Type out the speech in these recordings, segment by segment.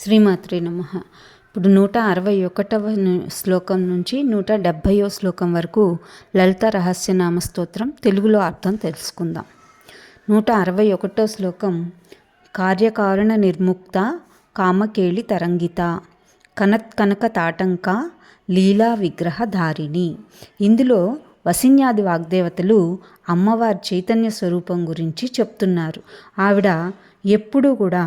శ్రీమాత్రే నమః. ఇప్పుడు 161వ శ్లోకం నుంచి 170వ శ్లోకం వరకు లలిత రహస్యనామ స్తోత్రం తెలుగులో అర్థం తెలుసుకుందాం. 161వ శ్లోకం కార్యకారణ నిర్ముక్త కామకేళి తరంగిత కనత్కనక తాటంక లీలా విగ్రహధారిణి. ఇందులో వసిన్యాది వాగ్దేవతలు అమ్మవారి చైతన్య స్వరూపం గురించి చెప్తున్నారు. ఆవిడ ఎప్పుడూ కూడా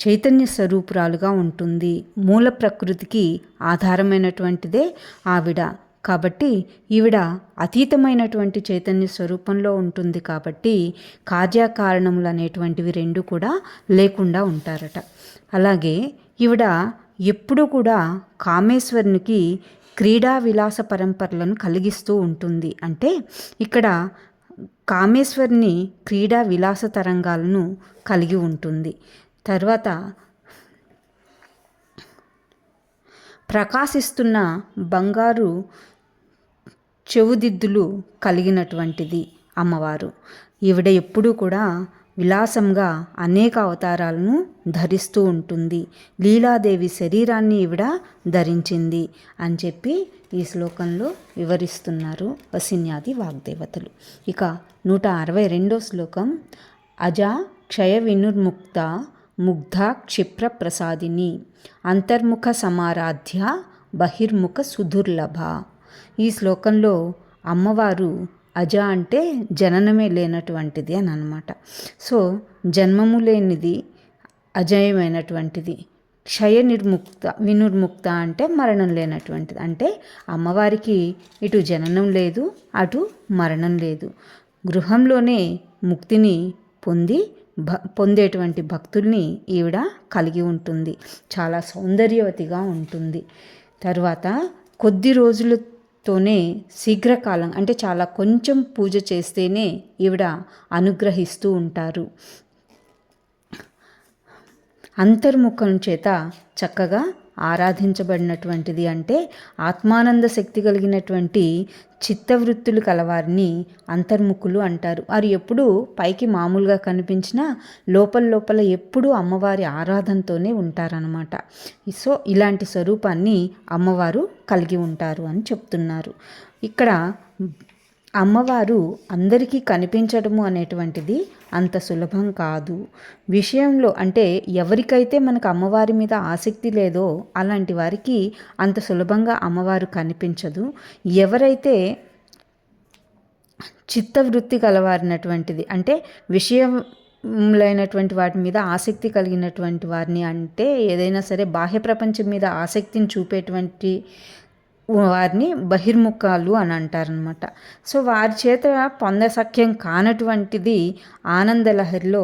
చైతన్య స్వరూపురాలుగా ఉంటుంది. మూల ప్రకృతికి ఆధారమైనటువంటిదే ఆవిడ. కాబట్టి ఈవిడ అతీతమైనటువంటి చైతన్య స్వరూపంలో ఉంటుంది. కాబట్టి కార్యకారణములు అనేటువంటివి రెండు కూడా లేకుండా ఉంటారట. అలాగే ఈవిడ ఎప్పుడూ కూడా కామేశ్వరునికి క్రీడా విలాస పరంపరలను కలిగిస్తూ ఉంటుంది. అంటే ఇక్కడ కామేశ్వరిని క్రీడా విలాస తరంగాలను కలిగి ఉంటుంది. తర్వాత ప్రకాశిస్తున్న బంగారు చెవుదిద్దులు కలిగినటువంటిది అమ్మవారు. ఈవిడ ఎప్పుడూ కూడా విలాసంగా అనేక అవతారాలను ధరిస్తూ ఉంటుంది. లీలాదేవి శరీరాన్ని ఈవిడ ధరించింది అని చెప్పి ఈ శ్లోకంలో వివరిస్తున్నారు వసిన్యాది వాగ్దేవతలు. ఇక 162వ శ్లోకం అజా క్షయ వినుర్ముక్త ముగ్ధ క్షిప్ర ప్రసాదిని అంతర్ముఖ సమారాధ్య బహిర్ముఖ సుదుర్లభ. ఈ శ్లోకంలో అమ్మవారు అజ అంటే జననమే లేనటువంటిది అని అన్నమాట. సో జన్మము లేనిది, అజయమైనటువంటిది. క్షయ వినుర్ముక్త అంటే మరణం లేనటువంటిది. అంటే అమ్మవారికి ఇటు జననం లేదు, అటు మరణం లేదు. గృహంలోనే ముక్తిని పొందేటువంటి భక్తుల్ని ఈవిడ కలిగి ఉంటుంది. చాలా సౌందర్యవతిగా ఉంటుంది. తర్వాత కొద్ది రోజులతోనే శీఘ్రకాలం అంటే చాలా కొంచెం పూజ చేస్తేనే ఈవిడ అనుగ్రహిస్తూ ఉంటారు. అంతర్ముఖం చేత చక్కగా ఆరాధించబడినటువంటిది. అంటే ఆత్మానంద శక్తి కలిగినటువంటి చిత్తవృత్తులు కలవారిని అంతర్ముఖులు అంటారు. వారు ఎప్పుడూ పైకి మామూలుగా కనిపించినా లోపల ఎప్పుడూ అమ్మవారి ఆరాధనతోనే ఉంటారనమాట. సో ఇలాంటి స్వరూపాన్ని అమ్మవారు కలిగి ఉంటారు అని చెప్తున్నారు. ఇక్కడ అమ్మవారు అందరికీ కనిపించడము అనేటువంటిది అంత సులభం కాదు. విషయంలో అంటే ఎవరికైతే మనకు అమ్మవారి మీద ఆసక్తి లేదో అలాంటి వారికి అంత సులభంగా అమ్మవారు కనిపించదు. ఎవరైతే చిత్తవృత్తి కలవారినటువంటిది అంటే విషయములైనటువంటి వాటి మీద ఆసక్తి కలిగినటువంటి వారిని, అంటే ఏదైనా సరే బాహ్య ప్రపంచం మీద ఆసక్తిని చూపేటువంటి వారిని బహిర్ముఖాలు అని అంటారనమాట. సో వారి చేత పొందసఖ్యం కానటువంటిది ఆనందలహరిలో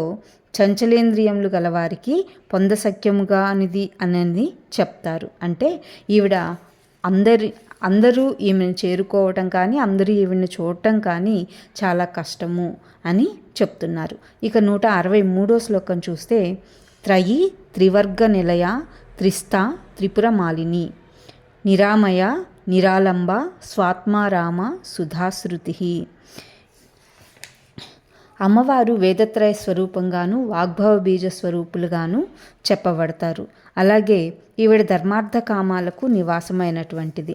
చంచలేంద్రియములు గలవారికి పొందసఖ్యముగా అనేది చెప్తారు. అంటే ఈవిడ అందరూ ఈమెను చేరుకోవటం కానీ అందరూ ఈవిని చూడటం కానీ చాలా కష్టము అని చెప్తున్నారు. ఇక 163వ శ్లోకం చూస్తే త్రయీ త్రివర్గ నిలయ త్రిస్థ త్రిపుర మాలిని నిరామయ నిరాలంబ స్వాత్మారామ సుధాశ్రుతి. అమ్మవారు వేదత్రయ స్వరూపంగాను వాగ్భవ బీజ స్వరూపులుగాను చెప్పబడతారు. అలాగే ఈవిడ ధర్మార్థ కామాలకు నివాసమైనటువంటిది.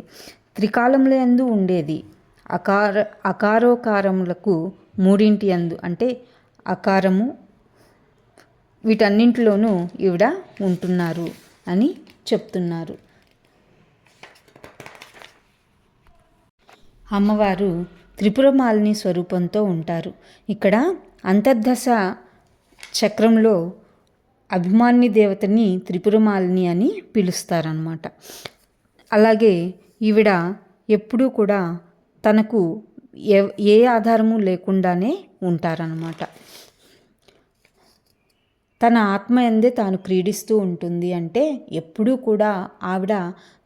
త్రికాలముల యందు ఉండేది. అకారోకారములకు మూడింటి యందు అంటే అకారము వీటన్నింటిలోనూ ఈవిడ ఉంటున్నారు అని చెప్తున్నారు. అమ్మవారు త్రిపురమాలిని స్వరూపంతో ఉంటారు. ఇక్కడ అంతర్దశ చక్రంలో అభిమాని దేవతని త్రిపురమాలిని అని పిలుస్తారనమాట. అలాగే ఈవిడ ఎప్పుడూ కూడా తనకు ఏ ఆధారము లేకుండానే ఉంటారనమాట. తన ఆత్మ యందే తాను క్రీడిస్తూ ఉంటుంది. అంటే ఎప్పుడూ కూడా ఆవిడ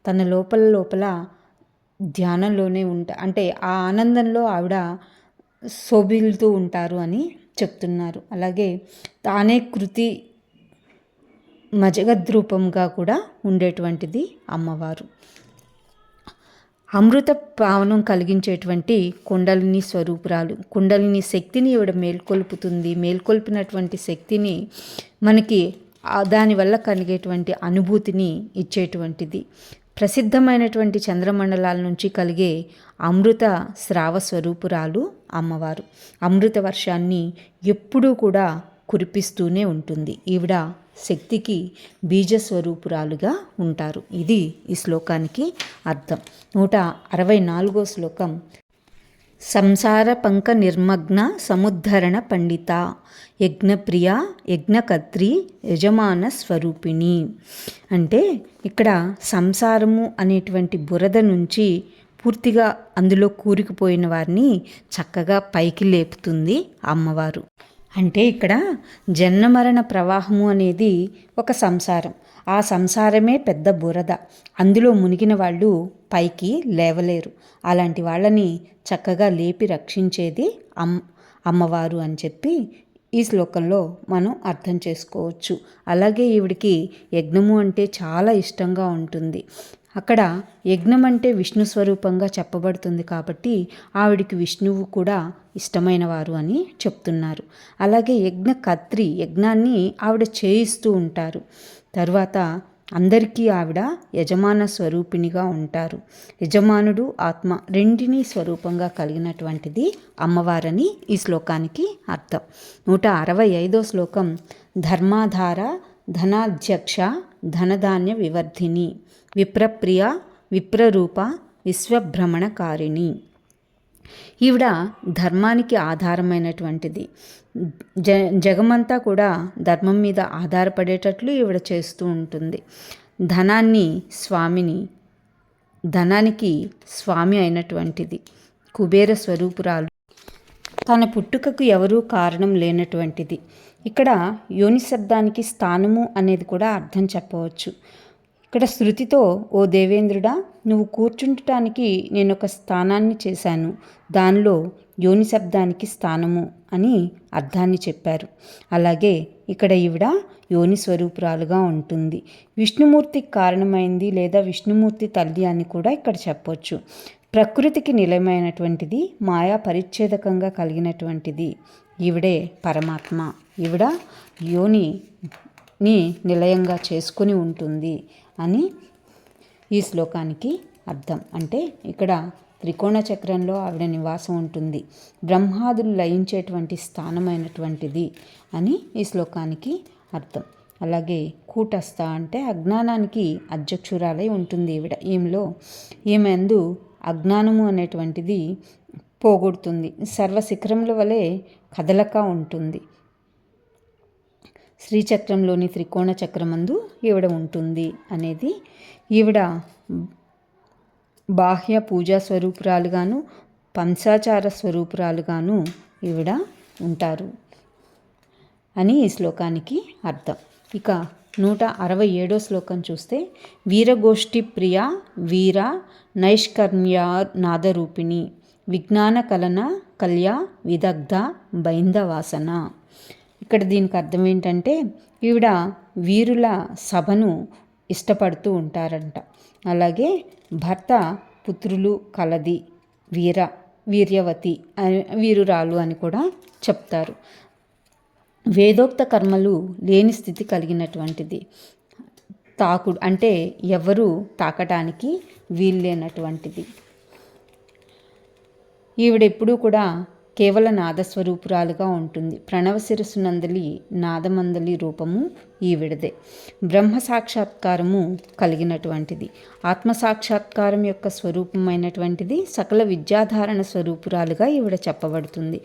తన లోపల ధ్యానంలోనే అంటే ఆ ఆనందంలో ఆవిడ శోభిల్తూ ఉంటారు అని చెప్తున్నారు. అలాగే తానే కృతి మజగద్రూపంగా కూడా ఉండేటువంటిది అమ్మవారు. అమృత పావనం కలిగించేటువంటి కుండలిని స్వరూపురాలు. కుండలిని శక్తిని ఈవిడ మేల్కొల్పుతుంది. మేల్కొల్పినటువంటి శక్తిని మనకి దానివల్ల కలిగేటువంటి అనుభూతిని ఇచ్చేటువంటిది. ప్రసిద్ధమైనటువంటి చంద్రమండలాల నుంచి కలిగే అమృత స్రావ స్వరూపురాలు అమ్మవారు. అమృత వర్షాన్ని ఎప్పుడూ కూడా కురిపిస్తూనే ఉంటుంది. ఈవిడ శక్తికి బీజస్వరూపురాలుగా ఉంటారు. ఇది ఈ శ్లోకానికి అర్థం. 164 శ్లోకం. సంసార పంక నిర్మగ్న సముద్ధరణ పండిత యజ్ఞప్రియ యజ్ఞకర్త్రి యజమాన స్వరూపిణి. అంటే ఇక్కడ సంసారము అనేటువంటి బురద నుంచి పూర్తిగా అందులో కూరుకుపోయిన వారిని చక్కగా పైకి లేపుతుంది అమ్మవారు. అంటే ఇక్కడ జన్మమరణ ప్రవాహము అనేది ఒక సంసారం. ఆ సంసారమే పెద్ద బురద. అందులో మునిగిన వాళ్ళు పైకి లేవలేరు. అలాంటి వాళ్ళని చక్కగా లేపి రక్షించేది అమ్మవారు అని చెప్పి ఈ శ్లోకంలో మనం అర్థం చేసుకోవచ్చు. అలాగే ఈవిడికి యజ్ఞము అంటే చాలా ఇష్టంగా ఉంటుంది. అక్కడ యజ్ఞం అంటే విష్ణు స్వరూపంగా చెప్పబడుతుంది కాబట్టి ఆవిడికి విష్ణువు కూడా ఇష్టమైన వారు అని చెప్తున్నారు. అలాగే యజ్ఞకర్త్రి, యజ్ఞాన్ని ఆవిడ చేయిస్తూ ఉంటారు. తర్వాత అందరికీ ఆవిడ యజమాన స్వరూపిణిగా ఉంటారు. యజమానుడు ఆత్మ రెండిని స్వరూపంగా కలిగినటువంటిది అమ్మవారని ఈ శ్లోకానికి అర్థం. 165 శ్లోకం. ధర్మాధార ధనాధ్యక్ష ధనధాన్య వివర్ధిని విప్రప్రియ విప్రరూప విశ్వభ్రమణకారిణి. ఈవిడ ధర్మానికి ఆధారమైనటువంటిది. జగమంతా కూడా ధర్మం మీద ఆధారపడేటట్లు ఈవిడ చేస్తూ ఉంటుంది. ధనానికి స్వామి అయినటువంటిది. కుబేర స్వరూపురాలు. తన పుట్టుకకు ఎవరూ కారణం లేనటువంటిది. ఇక్కడ యోని శబ్దానికి స్థానము అనేది కూడా అర్థం చెప్పవచ్చు. ఇక్కడ శృతితో, ఓ దేవేంద్రుడా, నువ్వు కూర్చుండటానికి నేను ఒక స్థానాన్ని చేశాను, దానిలో యోని శబ్దానికి స్థానము అని అర్థాన్ని చెప్పారు. అలాగే ఇక్కడ ఈవిడ యోని స్వరూపురాలుగా ఉంటుంది. విష్ణుమూర్తికి కారణమైంది లేదా విష్ణుమూర్తి తల్లి అని కూడా ఇక్కడ చెప్పవచ్చు. ప్రకృతికి నిలయమైనటువంటిది, మాయా పరిచ్ఛేదకంగా కలిగినటువంటిది ఈవిడే పరమాత్మ. ఈవిడ యోనిని నిలయంగా చేసుకుని ఉంటుంది అని ఈ శ్లోకానికి అర్థం. అంటే ఇక్కడ త్రికోణ చక్రంలో ఆవిడ నివాసం ఉంటుంది. బ్రహ్మాదులు లయించేటువంటి స్థానమైనటువంటిది అని ఈ శ్లోకానికి అర్థం. అలాగే కూటస్థ అంటే అజ్ఞానానికి అధ్యక్షురాలై ఉంటుంది ఈవిడ. ఈమెందు అజ్ఞానము అనేటువంటిది పోగొడుతుంది. సర్వశిఖరముల వలె కదలక ఉంటుంది. శ్రీచక్రంలోని త్రికోణ చక్రమందు ఈవిడ ఉంటుంది అనేది. ఈవిడ బాహ్య పూజా స్వరూపురాలుగాను పంచాచార స్వరూపురాలుగాను ఈవిడ ఉంటారు అని ఈ శ్లోకానికి అర్థం. ఇక 167 శ్లోకం చూస్తే, వీరగోష్ఠి ప్రియ వీర నైష్కర్మ్యా నాదరూపిణి విజ్ఞాన కలన కల్య విదగ్ధ బైందవాసన. ఇక్కడ దీనికి అర్థం ఏంటంటే ఈవిడ వీరుల సభను ఇష్టపడుతూ ఉంటారంట. అలాగే భర్త పుత్రులు కలది వీర్యవతి వీరురాలు అని కూడా చెప్తారు. వేదోక్త కర్మలు లేని స్థితి కలిగినటువంటిది. తాకుడు అంటే ఎవరు తాకటానికి వీల్లేనటువంటిది. ఈవిడెప్పుడూ కూడా కేవల నాదస్వరూపురాలుగా ఉంటుంది. ప్రణవ శిరస్సునందలి నాదమందలి రూపము ఈవిడదే. బ్రహ్మ సాక్షాత్కారము కలిగినటువంటిది. ఆత్మసాక్షాత్కారం యొక్క స్వరూపమైనటువంటిది. సకల విద్యాధారణ స్వరూపురాలుగా ఈవిడ చెప్పబడుతుంది.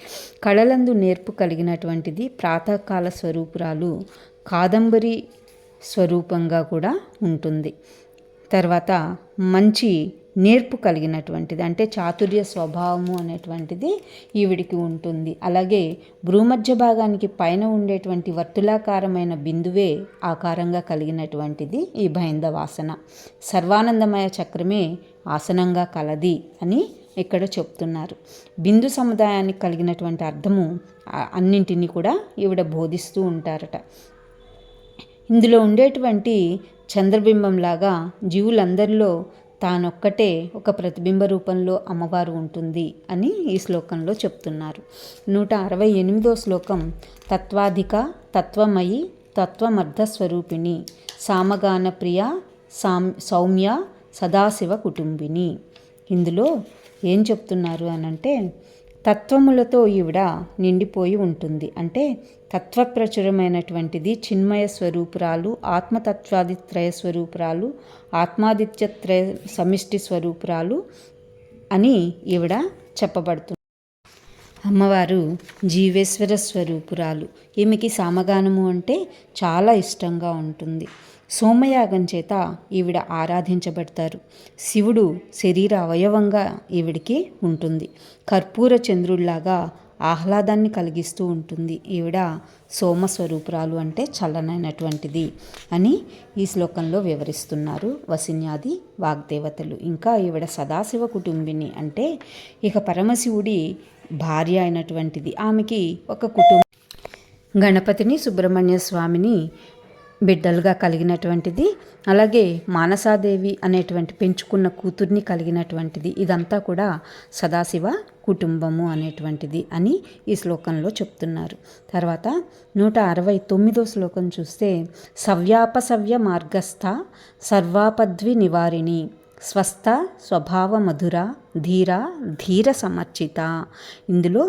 కళలందు నేర్పు కలిగినటువంటిది. ప్రాతకాల స్వరూపురాలు. కాదంబరి స్వరూపంగా కూడా ఉంటుంది. తర్వాత మంచి నేర్పు కలిగినటువంటిది, అంటే చాతుర్య స్వభావము అనేటువంటిది ఈవిడికి ఉంటుంది. అలాగే భ్రూమధ్య భాగానికి పైన ఉండేటువంటి వర్తులాకారమైన బిందువే ఆకారంగా కలిగినటువంటిది ఈ బైందవాసన. సర్వానందమయ చక్రమే ఆసనంగా కలది అని ఇక్కడ చెప్తున్నారు. బిందు సముదాయానికి కలిగినటువంటి అర్థము అన్నింటినీ కూడా ఈవిడ బోధిస్తూ ఉంటారట. ఇందులో ఉండేటువంటి చంద్రబింబంలాగా జీవులందరిలో తానొక్కటే ఒక ప్రతిబింబ రూపంలో అమ్మవారు ఉంటుంది అని ఈ శ్లోకంలో చెప్తున్నారు. 168 శ్లోకం. తత్వాధిక తత్వమయి తత్వమర్థస్వరూపిణి సామగాన ప్రియ సౌమ్య సదాశివ కుటుంబిని. ఇందులో ఏం చెప్తున్నారు అనంటే తత్వములతో ఈవిడ నిండిపోయి ఉంటుంది. అంటే తత్వప్రచురమైనటువంటిది, చిన్మయ స్వరూపురాలు, ఆత్మతత్వాదిత్రయ స్వరూపురాలు, ఆత్మాదిత్యత్రయ సమిష్టి స్వరూపురాలు అని ఈవిడ చెప్పబడుతుంది. అమ్మవారు జీవేశ్వర స్వరూపురాలు. ఈమెకి సామగానము అంటే చాలా ఇష్టంగా ఉంటుంది. సోమయాగం చేత ఈవిడ ఆరాధించబడతారు. శివుడు శరీర అవయవంగా ఈవిడికి ఉంటుంది. కర్పూర చంద్రుడిలాగా ఆహ్లాదాన్ని కలిగిస్తూ ఉంటుంది. ఈవిడ సోమస్వరూపురాలు అంటే చల్లనైనటువంటిది అని ఈ శ్లోకంలో వివరిస్తున్నారు వసిన్యాది వాగ్దేవతలు. ఇంకా ఈవిడ సదాశివ కుటుంబిని అంటే ఇక పరమశివుడి భార్య అయినటువంటిది. ఆమెకి ఒక కుటుంబం, గణపతిని సుబ్రహ్మణ్య స్వామిని బిడ్డలుగా కలిగినటువంటిది. అలాగే మానసాదేవి అనేటువంటి పెంచుకున్న కూతుర్ని కలిగినటువంటిది. ఇదంతా కూడా సదాశివ కుటుంబము అనేటువంటిది అని ఈ శ్లోకంలో చెప్తున్నారు. తర్వాత 169వ శ్లోకం చూస్తే సవ్యాపసవ్య మార్గస్థ సర్వాపద్వి నివారిణి స్వస్థ స్వభావ మధుర ధీర ధీర సమర్చిత. ఇందులో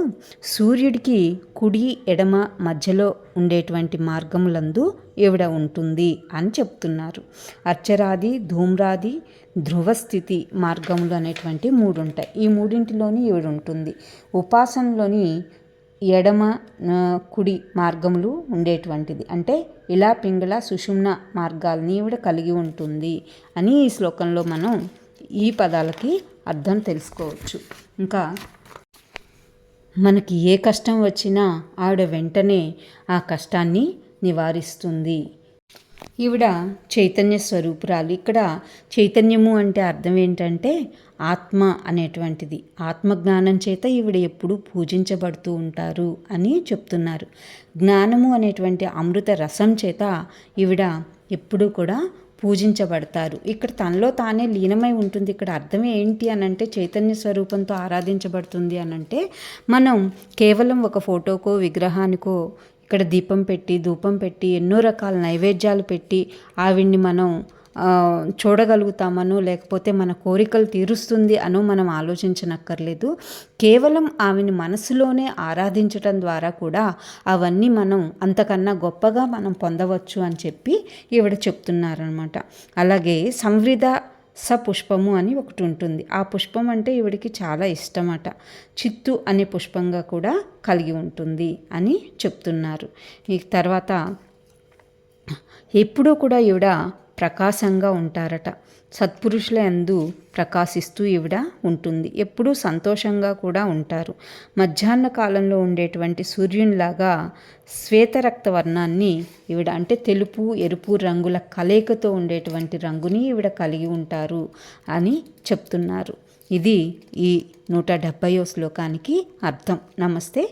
సూర్యుడికి కుడి ఎడమ మధ్యలో ఉండేటువంటి మార్గములందు ఈవిడ ఉంటుంది అని చెప్తున్నారు. అర్చరాది ధూమ్రాది ధ్రువస్థితి మార్గములు అనేటువంటి 3 ఉంటాయి. ఈ మూడింటిలోని ఈవిడ ఉంటుంది. ఉపాసనలోని ఎడమ కుడి మార్గములు ఉండేటువంటిది. అంటే ఇలా పింగళ సుషుమ్న మార్గాలని ఈవిడ కలిగి ఉంటుంది అని ఈ శ్లోకంలో మనం ఈ పదాలకి అర్థం తెలుసుకోవచ్చు. ఇంకా మనకి ఏ కష్టం వచ్చినా ఆవిడ వెంటనే ఆ కష్టాన్ని నివారిస్తుంది. ఈవిడ చైతన్య స్వరూపురాలు. ఇక్కడ చైతన్యము అంటే అర్థం ఏంటంటే ఆత్మ అనేటువంటిది. ఆత్మజ్ఞానం చేత ఈవిడ ఎప్పుడూ పూజించబడుతూ ఉంటారు అని చెప్తున్నారు. జ్ఞానము అనేటువంటి అమృత రసం చేత ఈవిడ ఎప్పుడూ కూడా పూజించబడతారు. ఇక్కడ తనలో తానే లీనమై ఉంటుంది. ఇక్కడ అర్థం ఏంటి అనంటే చైతన్య స్వరూపంతో ఆరాధించబడుతుంది అనంటే మనం కేవలం ఒక ఫోటోకో విగ్రహానికో ఇక్కడ దీపం పెట్టి ధూపం పెట్టి ఎన్నో రకాల నైవేద్యాలు పెట్టి ఆవిడ్ని మనం చూడగలుగుతామనో లేకపోతే మన కోరికలు తీరుస్తుంది అనో మనం ఆలోచించనక్కర్లేదు. కేవలం ఆమెని మనసులోనే ఆరాధించటం ద్వారా కూడా అవన్నీ మనం అంతకన్నా గొప్పగా మనం పొందవచ్చు అని చెప్పి ఈవిడ చెప్తున్నారనమాట. అలాగే సంవృధ పుష్పము అని ఒకటి ఉంటుంది. ఆ పుష్పం అంటే ఈవిడికి చాలా ఇష్టమట. చిత్తు అనే పుష్పంగా కూడా కలిగి ఉంటుంది అని చెప్తున్నారు. ఈ తర్వాత ఎప్పుడూ కూడా ఈవిడ ప్రకాశంగా ఉంటారట. సత్పురుషుల యందు ప్రకాశిస్తూ ఈవిడ ఉంటుంది. ఎప్పుడూ సంతోషంగా కూడా ఉంటారు. మధ్యాహ్న కాలంలో ఉండేటువంటి సూర్యునిలాగా శ్వేతరక్త వర్ణాన్ని ఈవిడ అంటే తెలుపు ఎరుపు రంగుల కలయికతో ఉండేటువంటి రంగుని ఈవిడ కలిగి ఉంటారు అని చెప్తున్నారు. ఇది ఈ 170వ శ్లోకానికి అర్థం. నమస్తే.